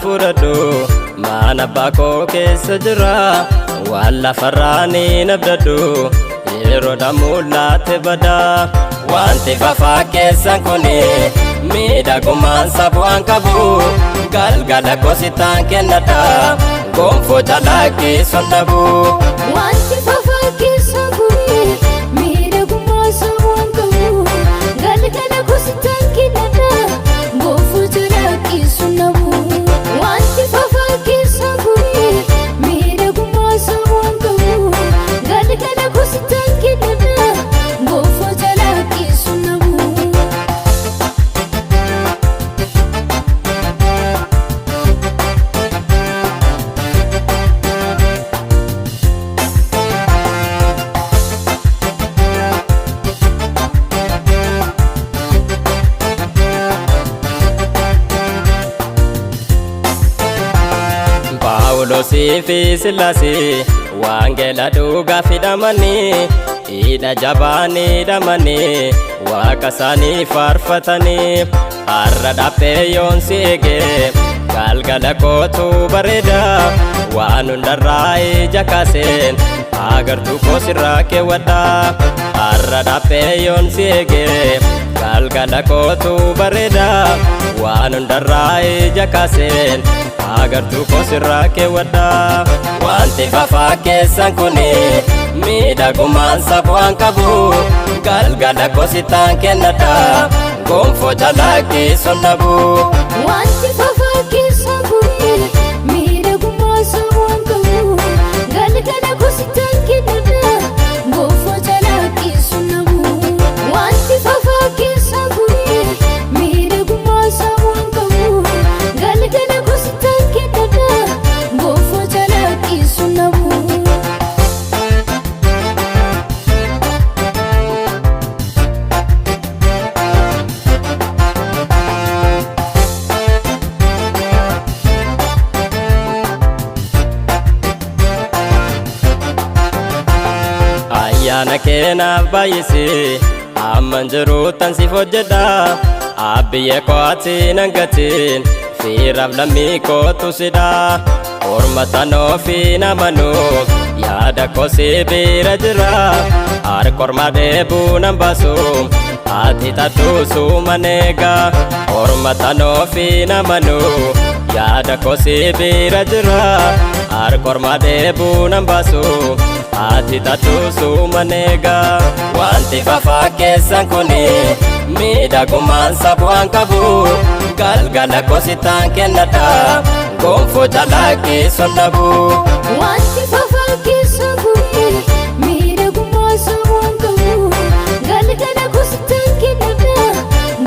furadu mana bako kesajra wala farani nabdadu yero damulate bada wanti fafa kesan kuni mida kuman sabuan kabu galgala kositan kenada gonfo jalaki sondabu wanti fafa kesan kuni mida kuman sabuan kabu galgala kositan kenada gonfo jalaki sondabu wanti fafa kesan kuni mida kuman sabuan kabu galgala kositan kenada gonfo jalaki sondabu Paulosi fi Silasi wangela duga fidamani ida jabani damani wakasani farfatani arada peyon sige galgala kotu bareda wanundarai jakasen agar tu kosira ke wada arada peyon sige galgala kotu bareda wanundarai jakasen agar tu kosira ke wada wanti fafa kesan kuni mida guman sabuan kabu galgala kositan kenada gonfo jalaki sondabu wanti fafa kesan kuni mida guman sabuan kabu galgala kositan kenada gonfo jalaki sondabu wanti fafa kesan kuni mida guman sabuan kabu galgala kositan kenada gonfo jalaki sondabu ayana kena bayisi amanjuru tansif hojjeda abbiye koati nangatin firab lammi kotu sida ormatano fi namanu yada kosi bira jira ar korma debu nambasu ati tatu sumanega ormatano fi namanu yada kosi bira jira ar korma debu nambasu ati tatu sumanega wanti fafa kesan kuni mida guman sabuan kabu galgala kositan kenada gonfo jalaki sondabu wanti fafa kesan kuni mida guman sabuan kabu galgala kositan kenada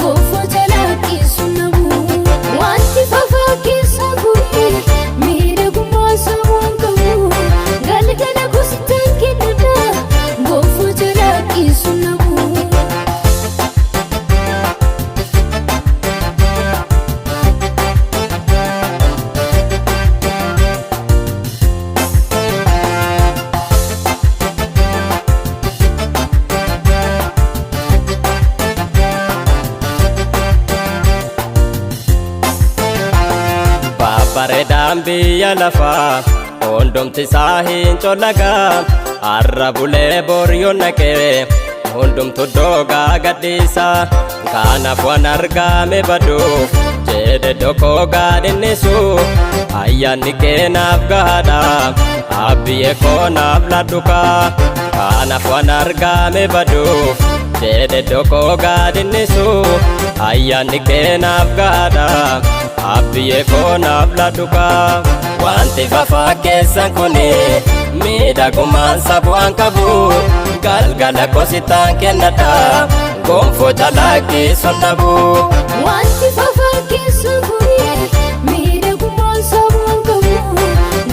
gonfo jalaki sondabu wanti fafa kesan kuni mida guman sabuan kabu galgala kositan kenada gonfo jalaki sondabu bareedaan biyya lafaa hundumti isaa hin colaga har'a bulee boryoon naqee hundumtu doogaa gadhiisa kanaaf waan argame baduuf jedhe dokoo gaadhinnisu ayyaanni keenaaf gahaadha abbiyyee koonaaf ladhuka kanaaf waan argame baduuf jedhe dokoo gaadhinnisu ayyaanni keenaaf gahaadha abbiyyee koonaaf ladhuka wanti fafa kesan kuni mida guman sabuan kabu galgala kositan kenada gonfo jalaki sondabu wanti fafa kesan kuni mida guman sabuan kabu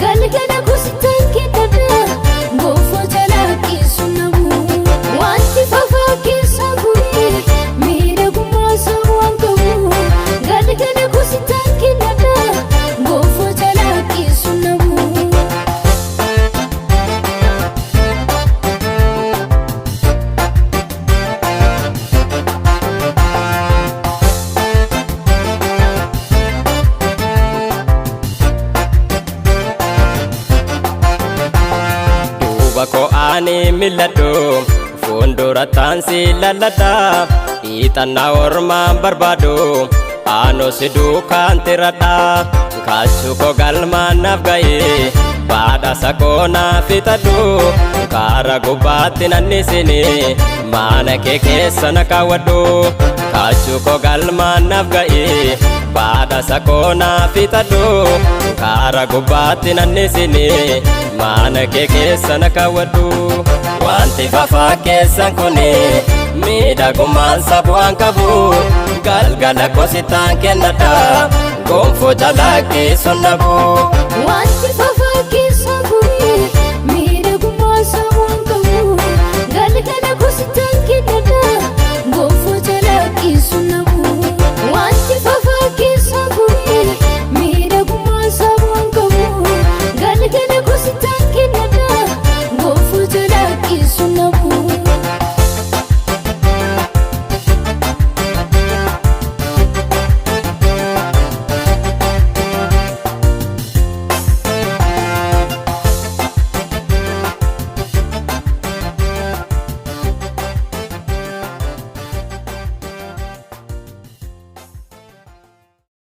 galgala kositan kenada gonfo jalaki sondabu wanti fafa kesan kuni mida guman sabuan kabu galgala kositan kenada gonfo jalaki sondabu ani milladhu fuuldura taansi lalladha ixannaa ormaan barbaadu aanoo si duukaan tiradha kaachuu koo galmaan naaf ga'e badhaasa koo naaf fixadhu kaara gubbaatti nannisini mana kee keessa na kaawwadhu kaachuu koo galmaan naaf ga'e badhaasa koo naaf fixadhu kaara gubbaatti nannisini mana kee keessa na kaawwadhu wanti fafaa keessan kuni miidhagummaan sabu'aan qabu galgala kositaan kennadha gonfoo jalaa keessun dhabu.